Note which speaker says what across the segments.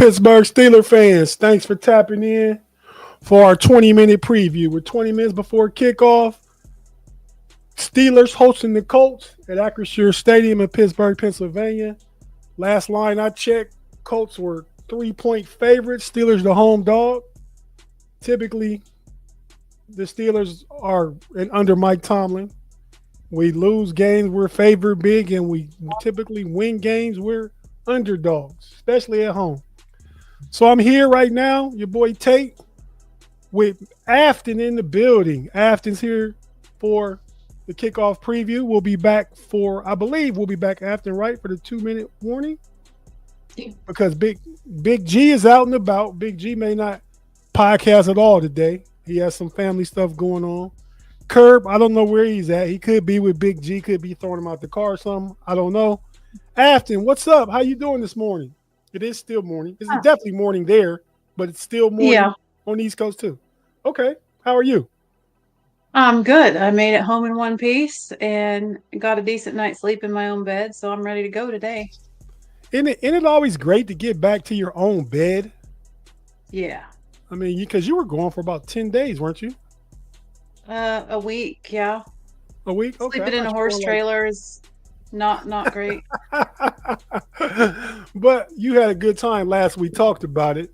Speaker 1: Pittsburgh Steelers fans, thanks for tapping in for our 20-minute preview. We're 20 minutes before kickoff. Steelers hosting the Colts at Acrisure Stadium in Pittsburgh, Pennsylvania. Last line I checked, Colts were 3-point favorites. Steelers the home dog. Typically, the Steelers are under Mike Tomlin. We lose games, we're favored big, and we typically win games, we're underdogs, especially at home. So I'm here right now, your boy Tate, with Afton in the building. Afton's here for the kickoff preview. We'll be back I believe we'll be back Afton, right, for the 2-minute warning? Because Big G is out and about. Big G may not podcast at all today. He has some family stuff going on. Curb, I don't know where he's at. He could be with Big G, could be throwing him out the car or something. I don't know. Afton, what's up? How you doing this morning? It is still morning. It's definitely morning there, but it's still morning on the East Coast too. Okay. How are you?
Speaker 2: I'm good. I made it home in one piece and got a decent night's sleep in my own bed, so I'm ready to go today.
Speaker 1: Isn't it always great to get back to your own bed?
Speaker 2: Yeah.
Speaker 1: I mean, because you were gone for about 10 days, weren't you?
Speaker 2: A week, yeah.
Speaker 1: A week? Okay.
Speaker 2: Sleeping in a horse trailer is not great.
Speaker 1: But you had a good time last we talked about it.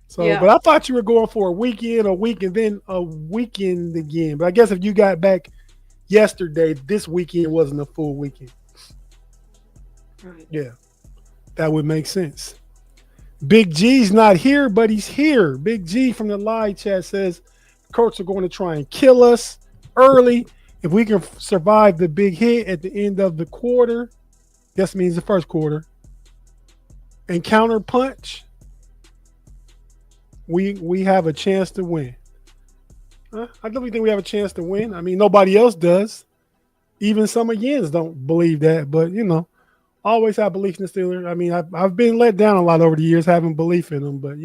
Speaker 1: So,
Speaker 2: yeah.
Speaker 1: But I thought you were going for a week, and then a weekend again. But I guess if you got back yesterday, this weekend wasn't a full weekend.
Speaker 2: Right.
Speaker 1: Yeah, that would make sense. Big G's not here, but he's here. Big G from the live chat says Colts are going to try and kill us early. If we can survive the big hit at the end of the quarter, this means the first quarter, and counter punch, we have a chance to win. I definitely think we have a chance to win. I mean, nobody else does. Even some of Yens don't believe that, but always have belief in the Steelers. I mean, I've been let down a lot over the years having belief in them, but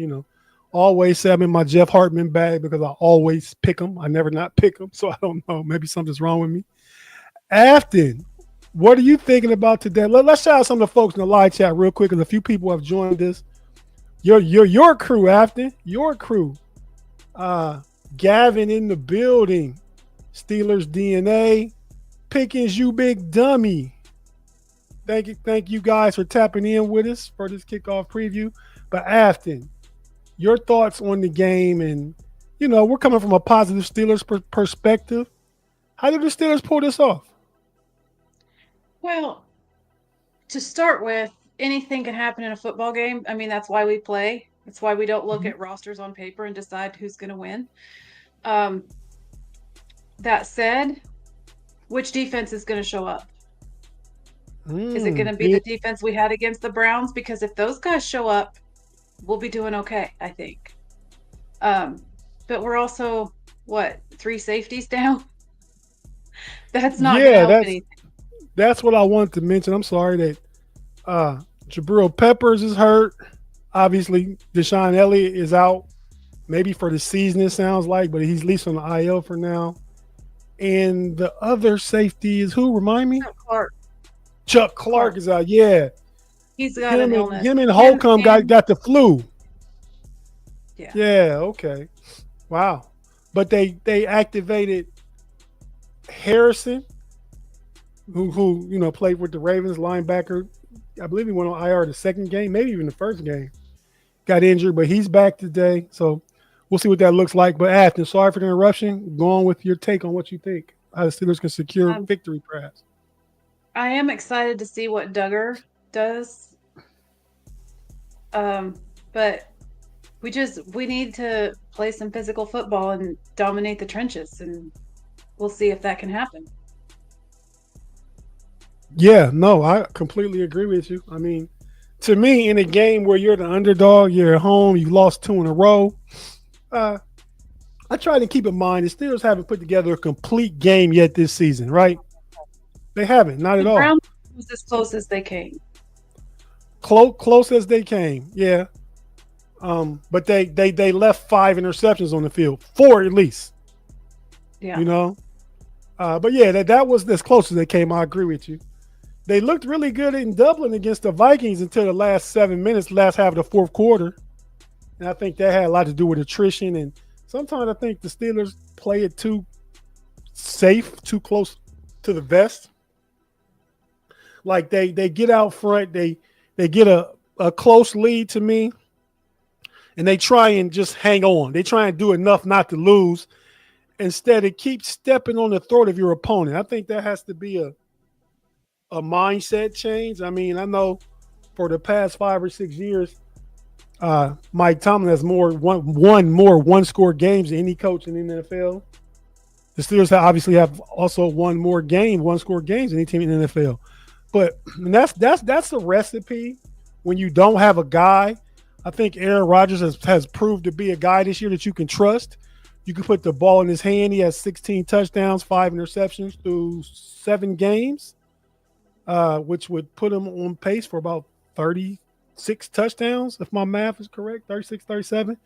Speaker 1: always say I'm in my Jeff Hartman bag because I always pick them. I never not pick them, so I don't know. Maybe something's wrong with me. Afton, what are you thinking about today? Let's shout out some of the folks in the live chat real quick because a few people have joined us. Your crew, Afton, your crew. Gavin in the building. Steelers DNA. Pickens, you big dummy. Thank you guys for tapping in with us for this kickoff preview. But Afton, your thoughts on the game, and we're coming from a positive Steelers perspective. How did the Steelers pull this off?
Speaker 2: Well, to start with, anything can happen in a football game. I mean, that's why we play. That's why we don't look at rosters on paper and decide who's going to win. That said, which defense is going to show up? Is it going to be the defense we had against the Browns? Because if those guys show up, we'll be doing okay, I think. But we're also, 3 safeties down? That's not going to help anything.
Speaker 1: That's what I wanted to mention. I'm sorry that Jabril Peppers is hurt. Obviously, Deshaun Elliott is out, maybe for the season, it sounds like, but he's at least on the IL for now. And the other safety is who? Remind me? Chuck Clark is out. Yeah.
Speaker 2: He's got an illness.
Speaker 1: Him and Holcomb got the flu.
Speaker 2: Yeah.
Speaker 1: Yeah, okay. Wow. But they activated Harrison, who played with the Ravens, linebacker. I believe he went on IR the second game, maybe even the first game. Got injured, but he's back today. So we'll see what that looks like. But Afton, sorry for the interruption. Go on with your take on what you think. How the Steelers can secure victory, perhaps.
Speaker 2: I am excited to see what Duggar does. But we need to play some physical football and dominate the trenches, and we'll see if that can happen.
Speaker 1: Yeah, no, I completely agree with you. I mean, to me, in a game where you're the underdog, you're at home, you lost 2 in a row, I try to keep in mind the Steelers haven't put together a complete game yet this season, right? They haven't, not at all. The
Speaker 2: Browns was as close as they came.
Speaker 1: Close as they came, yeah. But they left 5 interceptions on the field, 4 at least.
Speaker 2: Yeah.
Speaker 1: But yeah, that was as close as they came. I agree with you. They looked really good in Dublin against the Vikings until the last 7 minutes, last half of the fourth quarter. And I think that had a lot to do with attrition. And sometimes I think the Steelers play it too safe, too close to the vest. Like they get out front, they get a close lead to me, and they try and just hang on. They try and do enough not to lose instead of keep stepping on the throat of your opponent. I think that has to be a mindset change. I mean, I know for the past 5 or 6 years, Mike Tomlin has won more one-score games than any coach in the NFL. The Steelers obviously have also won more one-score games than any team in the NFL. But that's a recipe when you don't have a guy. I think Aaron Rodgers has proved to be a guy this year that you can trust. You can put the ball in his hand. He has 16 touchdowns, 5 interceptions through 7 games, which would put him on pace for about 36 touchdowns, if my math is correct, 36, 37.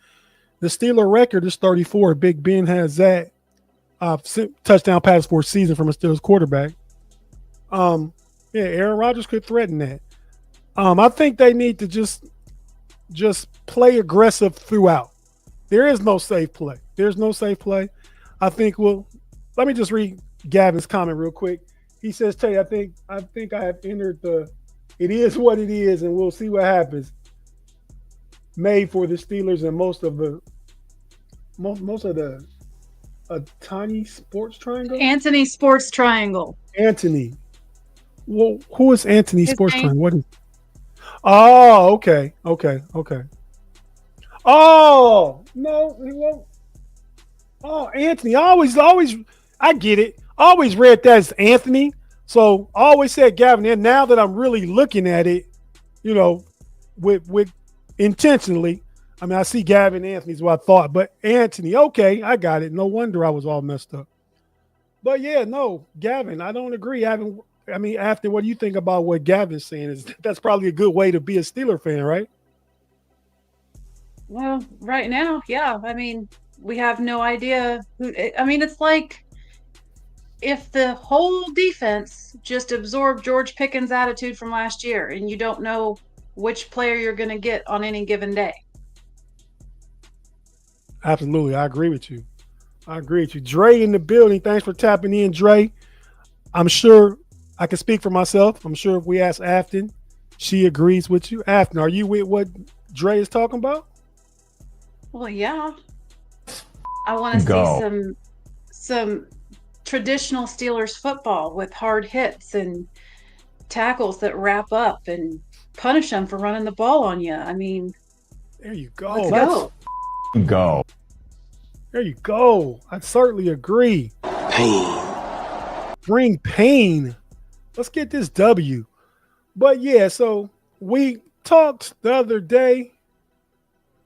Speaker 1: The Steeler record is 34. Big Ben has that touchdown pass for a season from a Steelers quarterback. Yeah, Aaron Rodgers could threaten that. I think they need to just play aggressive throughout. There is no safe play. There's no safe play. I think let me just read Gavin's comment real quick. He says, Tay, I think I have entered it is what it is, and we'll see what happens. Made for the Steelers and most of the Tiny Sports Triangle?
Speaker 2: Anthony Sports Triangle.
Speaker 1: Anthony. Well, who is Anthony Sports Triangle? What is? Oh, okay. Oh, no, he won't. Oh, Anthony. I get it. I always read that as Anthony. So I always said Gavin. And now that I'm really looking at it, with intentionally, I mean, I see Gavin Anthony's what I thought, but Anthony, okay, I got it. No wonder I was all messed up. But yeah, no, Gavin, I don't agree. After what do you think about what Gavin's saying? That's probably a good way to be a Steeler fan, right?
Speaker 2: Well, right now, yeah. I mean, we have no idea it's like if the whole defense just absorbed George Pickens' attitude from last year and you don't know which player you're going to get on any given day.
Speaker 1: Absolutely. I agree with you. Dre in the building. Thanks for tapping in, Dre. I'm sure I can speak for myself. I'm sure if we ask Afton, she agrees with you. Afton, are you with what Dre is talking about?
Speaker 2: Well, yeah. I want to see some traditional Steelers football with hard hits and tackles that wrap up and punish them for running the ball on you. I mean,
Speaker 1: there you go.
Speaker 2: Let's
Speaker 3: go.
Speaker 1: There you go. I certainly agree.
Speaker 3: Pain.
Speaker 1: Bring pain. Let's get this W. But yeah, so we talked the other day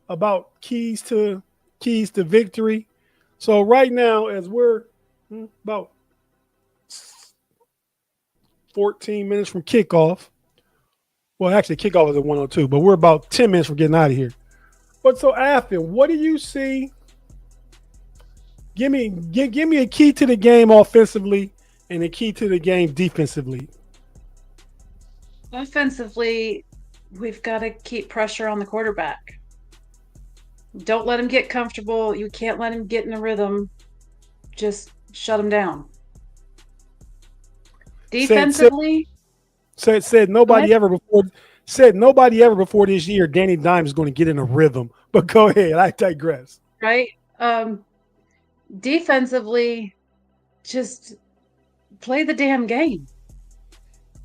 Speaker 1: about keys to victory. So right now, as we're about 14 minutes from kickoff. Well, actually, kickoff is at 1:02, but we're about 10 minutes from getting out of here. But so, Afton, what do you see? Give me a key to the game offensively and a key to the game defensively.
Speaker 2: Offensively, we've got to keep pressure on the quarterback. Don't let him get comfortable. You can't let him get in a rhythm. Just shut him down. Defensively,
Speaker 1: said nobody ever before this year Danny Dimes is going to get in a rhythm. But go ahead, I digress.
Speaker 2: Right? Defensively, just play the damn game.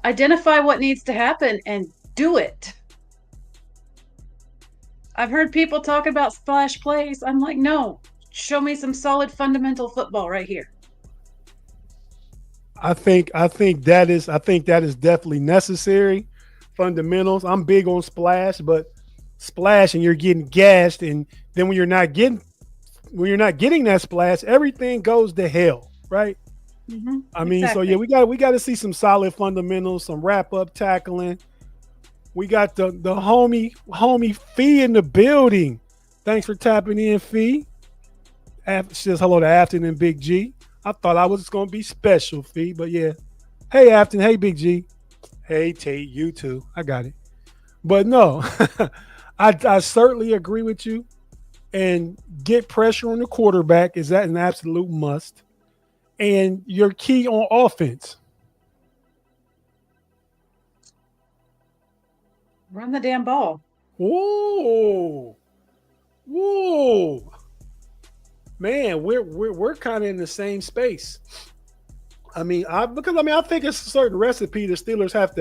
Speaker 2: Identify what needs to happen and do it. I've heard people talk about splash plays. I'm like, no, show me some solid fundamental football right here.
Speaker 1: I think that is definitely necessary. Fundamentals. I'm big on splash, but splash and you're getting gashed, and then when you're not getting that splash, everything goes to hell, right?
Speaker 2: Mm-hmm.
Speaker 1: I mean, exactly. So yeah, we got to see some solid fundamentals, some wrap up tackling. We got the homie Fee in the building. Thanks for tapping in, Fee. Says hello to Afton and Big G. I thought I was going to be special, Fee, but yeah. Hey, Afton. Hey, Big G. Hey, Tate, you too. I got it. But no, I certainly agree with you. And get pressure on the quarterback is that an absolute must. And your key on offense.
Speaker 2: Run the damn ball.
Speaker 1: Whoa, whoa, man, we're kind of in the same space. I think it's a certain recipe the Steelers have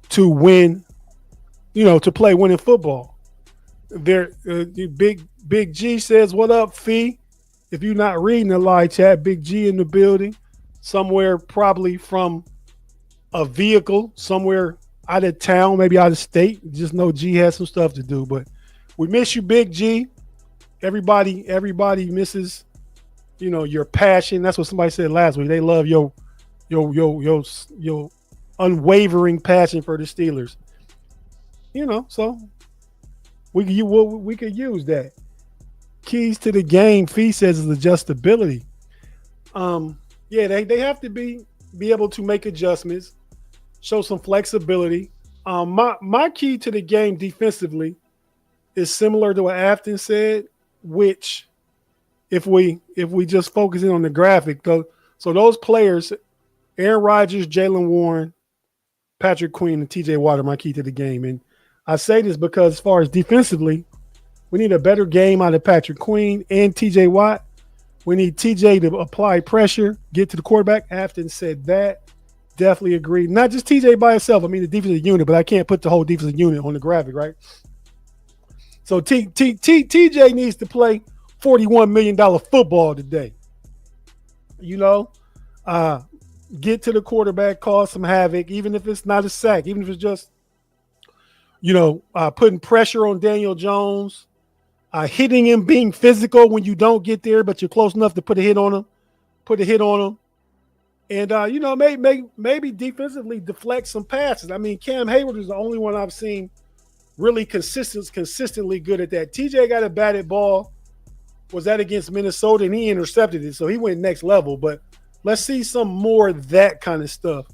Speaker 1: to win. To play winning football. There, Big G says, "What up, Fee?" If you're not reading the live chat, Big G in the building, somewhere probably from a vehicle, somewhere out of town, maybe out of state. Just know G has some stuff to do, but we miss you, Big G. Everybody misses, your passion. That's what somebody said last week. They love your unwavering passion for the Steelers. So we could use that. Keys to the game, Fee says, is adjustability. They have to be able to make adjustments, show some flexibility. My key to the game defensively is similar to what Afton said, which if we just focus in on the graphic, though, so those players, Aaron Rodgers, Jalen Warren, Patrick Queen, and TJ Watt are my key to the game. And I say this because as far as defensively, we need a better game out of Patrick Queen and TJ Watt. We need TJ to apply pressure, get to the quarterback. Afton said that. Definitely agree. Not just TJ by itself. I mean, the defensive unit, but I can't put the whole defensive unit on the graphic, right? So TJ needs to play $41 million football today. Get to the quarterback, cause some havoc, even if it's not a sack, even if it's just, putting pressure on Daniel Jones, hitting him, being physical when you don't get there, but you're close enough to put a hit on him. And, maybe defensively deflect some passes. I mean, Cam Hayward is the only one I've seen really consistently good at that. TJ got a batted ball. Was that against Minnesota? And he intercepted it, so he went next level. But let's see some more of that kind of stuff.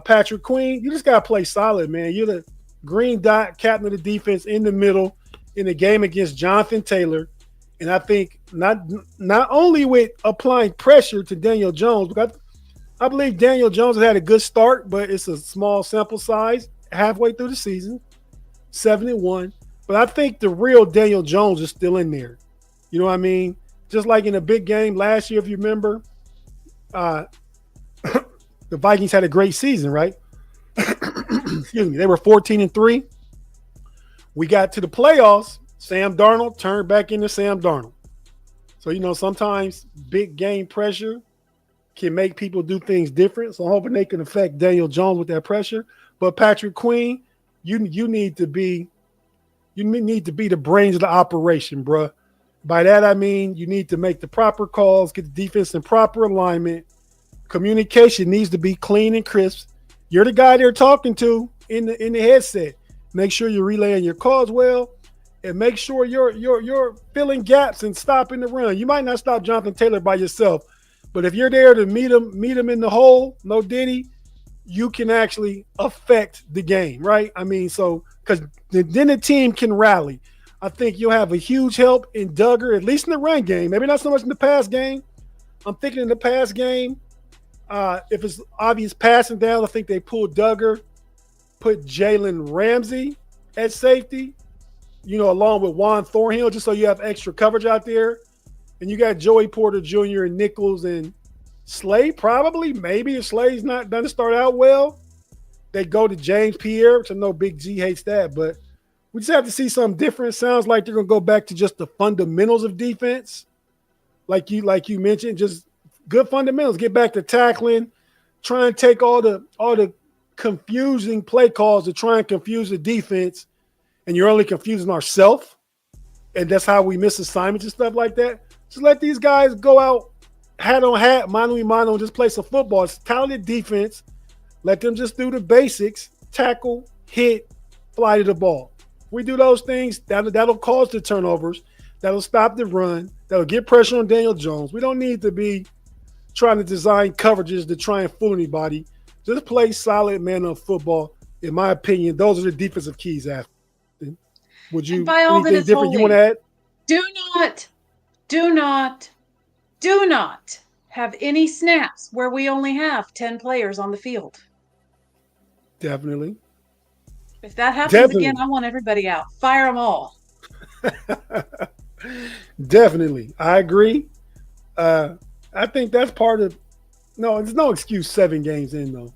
Speaker 1: Patrick Queen, you just got to play solid, man. You're the green dot, captain of the defense in the middle in the game against Jonathan Taylor. And I think not only with applying pressure to Daniel Jones, because I believe Daniel Jones has had a good start, but it's a small sample size halfway through the season, 7-1. But I think the real Daniel Jones is still in there. You know what I mean? Just like in a big game last year, if you remember, the Vikings had a great season, right? Excuse me. They were 14-3. We got to the playoffs. Sam Darnold turned back into Sam Darnold. So, sometimes big game pressure can make people do things different. So I'm hoping they can affect Daniel Jones with that pressure. But Patrick Queen, you need to be the brains of the operation, bruh. By that I mean you need to make the proper calls, get the defense in proper alignment. Communication needs to be clean and crisp. You're the guy they're talking to in the headset. Make sure you're relaying your calls well, and make sure you're filling gaps and stopping the run. You might not stop Jonathan Taylor by yourself, but if you're there to meet him in the hole, no Diddy, you can actually affect the game, right? I mean, so because then the team can rally. I think you'll have a huge help in Duggar, at least in the run game. Maybe not so much in the pass game. I'm thinking in the pass game, if it's obvious passing down, I think they pull Duggar, put Jalen Ramsey at safety, along with Juan Thornhill, just so you have extra coverage out there. And you got Joey Porter Jr. and Nichols and Slay, probably. Maybe if Slay's not going to start out well, they go to James Pierre, which I know Big G hates that, but we just have to see something different. Sounds like they're going to go back to just the fundamentals of defense. Like you mentioned, just good fundamentals. Get back to tackling, try and take all the confusing play calls to try and confuse the defense, and you're only confusing ourselves. And that's how we miss assignments and stuff like that. Just let these guys go out hat on hat, mano a mano, and just play some football. It's talented defense. Let them just do the basics, tackle, hit, fly to the ball. We do those things, that'll cause the turnovers. That'll stop the run. That'll get pressure on Daniel Jones. We don't need to be trying to design coverages to try and fool anybody. Just play solid man-up football. In my opinion, those are the defensive keys. After, would
Speaker 2: And
Speaker 1: you
Speaker 2: by all that
Speaker 1: anything
Speaker 2: is
Speaker 1: different you want
Speaker 2: holy,
Speaker 1: to add?
Speaker 2: do not, do not, do not have any snaps where we only have 10 players on the field.
Speaker 1: Definitely.
Speaker 2: If that happens again,
Speaker 1: Definitely.
Speaker 2: I want everybody out. Fire them all.
Speaker 1: Definitely. I agree. I think that's part of no, there's no excuse 7 games in though.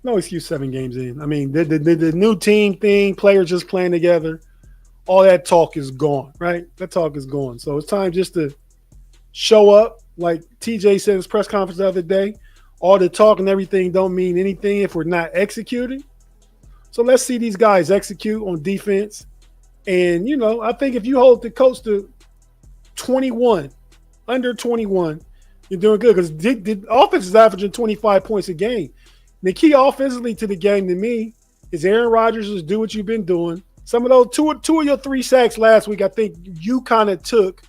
Speaker 1: No excuse 7 games in. I mean, the new team thing, players just playing together, all that talk is gone, right? That talk is gone. So it's time just to show up. Like TJ said in his press conference the other day, all the talk and everything don't mean anything if we're not executing. So let's see these guys execute on defense. And, I think if you hold the Colts to 21, under 21, you're doing good because the offense is averaging 25 points a game. The key offensively to the game to me is Aaron Rodgers is do what you've been doing. Some of those two of your 3 sacks last week, I think you kind of took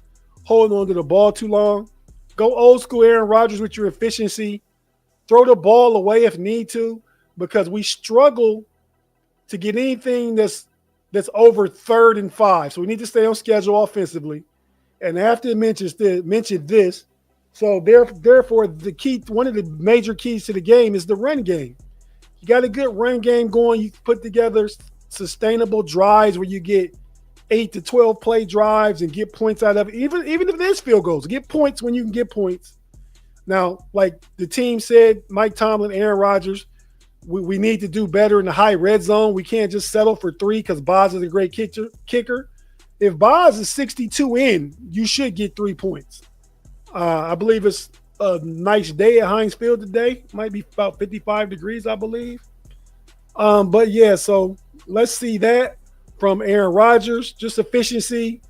Speaker 1: holding on to the ball too long. Go old school Aaron Rodgers with your efficiency. Throw the ball away if need to, because we struggle to get anything that's over 3rd and 5. So we need to stay on schedule offensively. And I have to mention this. So therefore, one of the major keys to the game is the run game. You got a good run game going. You put together sustainable drives where you get 8 to 12 play drives and get points out of it. Even if there's field goals, get points when you can get points. Now, like the team said, Mike Tomlin, Aaron Rodgers, we need to do better in the high red zone. We can't just settle for 3 because Boz is a great kicker. If Boz is 62 in, you should get 3 points. I believe it's a nice day at Heinz Field today. Might be about 55 degrees, I believe. But yeah, so let's see that from Aaron Rodgers, just efficiency.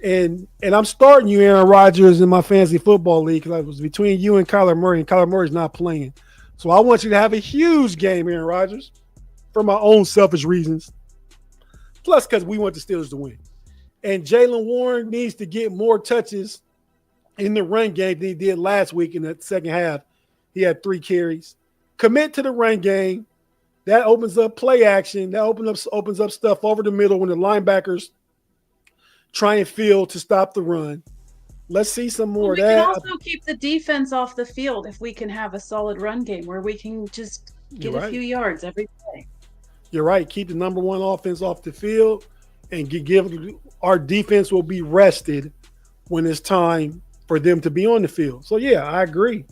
Speaker 1: And I'm starting you, Aaron Rodgers, in my fantasy football league because I was between you and Kyler Murray, and Kyler Murray's not playing. So I want you to have a huge game, Aaron Rodgers, for my own selfish reasons. Plus, because we want the Steelers to win. And Jaylen Warren needs to get more touches in the run game than he did last week in the second half. He had 3 carries. Commit to the run game. That opens up play action. That opens up stuff over the middle when the linebackers try and field to stop the run. Let's see some more of that.
Speaker 2: We can also keep the defense off the field if we can have a solid run game where we can just get a few yards every play.
Speaker 1: You're right. Keep the number 1 offense off the field and give our defense will be rested when it's time for them to be on the field. So, yeah, I agree.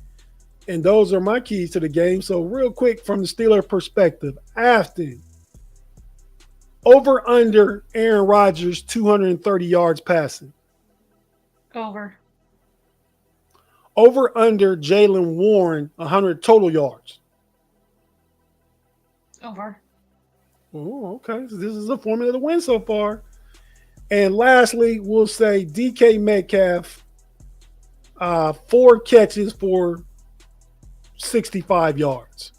Speaker 1: And those are my keys to the game. So, real quick from the Steeler perspective, Afton, over under Aaron Rodgers, 230 yards passing.
Speaker 2: Over
Speaker 1: under Jaylen Warren, 100 total yards.
Speaker 2: Over.
Speaker 1: Oh, okay. So this is a formula to win so far. And lastly, we'll say DK Metcalf, 4 catches for 65 yards.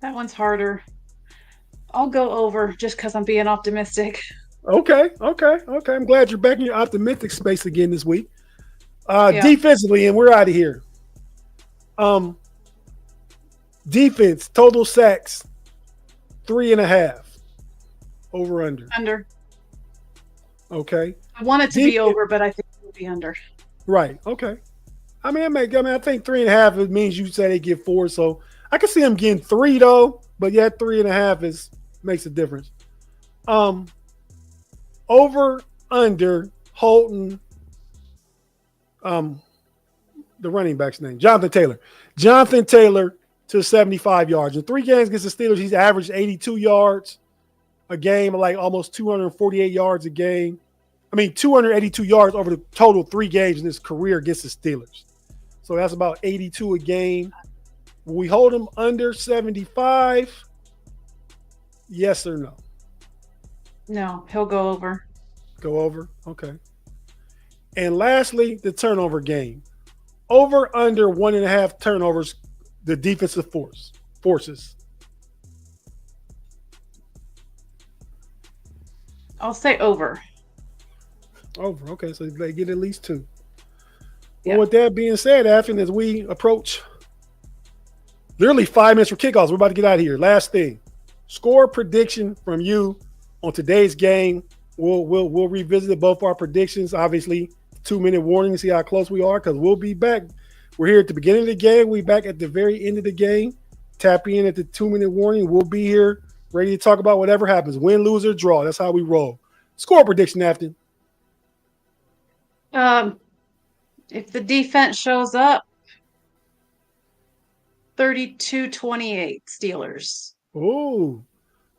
Speaker 2: That one's harder. I'll go over just because I'm being optimistic.
Speaker 1: Okay. I'm glad you're back in your optimistic space again this week. Defensively, and we're out of here. Defense, total sacks, 3.5. Over under.
Speaker 2: Under.
Speaker 1: Okay.
Speaker 2: I want it to be over, but I think it will be under.
Speaker 1: Right. Okay. I think 3.5 it means you say they get 4, so I can see them getting 3 though. But yeah, 3.5 makes a difference. Over under Holton. The running back's name, Jonathan Taylor. Jonathan Taylor to 75 yards. In 3 games against the Steelers, he's averaged 82 yards a game, like almost 248 yards a game. 282 yards over the total 3 games in his career against the Steelers. So that's about 82 a game. Will we hold him under 75? Yes or no?
Speaker 2: No, he'll go over.
Speaker 1: Go over? Okay. And lastly, the turnover game. Over under 1.5 turnovers, the defensive forces.
Speaker 2: I'll say over.
Speaker 1: Over. Okay, so they get at least 2. Well, with that being said, Afton, as we approach literally 5 minutes for kickoffs, we're about to get out of here. Last thing, score prediction from you on today's game. We'll revisit both our predictions. Obviously, 2-minute warning to see how close we are, because we'll be back. We're here at the beginning of the game. We'll be back at the very end of the game. Tap in at the 2-minute warning. We'll be here ready to talk about whatever happens. Win, lose, or draw. That's how we roll. Score prediction, Afton.
Speaker 2: If the defense shows up, 32-28 Steelers.
Speaker 1: Oh,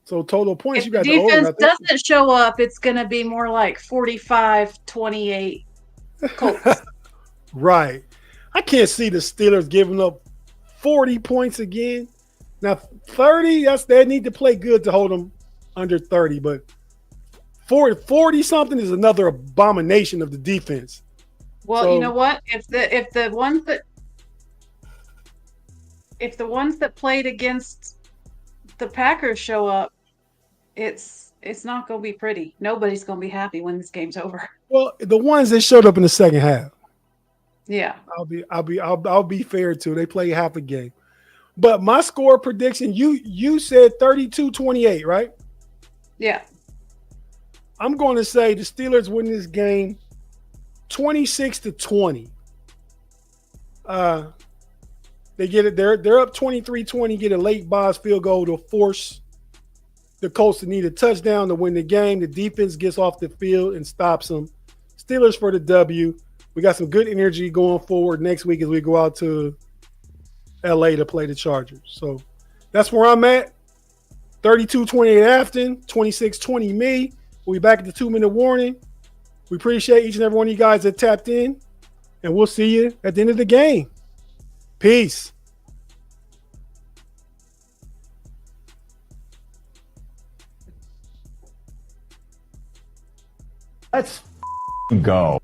Speaker 1: so total points.
Speaker 2: If
Speaker 1: You
Speaker 2: the
Speaker 1: got the over.
Speaker 2: defense doesn't show up, it's going to be more like 45-28 Colts.
Speaker 1: Right. I can't see the Steelers giving up 40 points again. Now, 30, they need to play good to hold them under 30, but 40-something is another abomination of the defense.
Speaker 2: Well,
Speaker 1: So,
Speaker 2: you know what? If the ones that played against the Packers show up, it's not going to be pretty. Nobody's going to be happy when this game's over.
Speaker 1: well, the ones that showed up in the second half,
Speaker 2: Yeah.
Speaker 1: I'll be fair to. They play half a game. But my score prediction, you said 32-28, right?
Speaker 2: Yeah.
Speaker 1: I'm going to say the Steelers win this game 26-20. They get it. They're up 23-20, get a late Boz field goal to force the Colts to need a touchdown to win the game. The defense gets off the field and stops them. Steelers for the W. We got some good energy going forward next week as we go out to LA to play the Chargers. So that's where I'm at. 32-28 Afton, 26-20 me. We'll be back at the 2-minute warning. We appreciate each and every one of you guys that tapped in, and we'll see you at the end of the game. Peace.
Speaker 3: Let's go.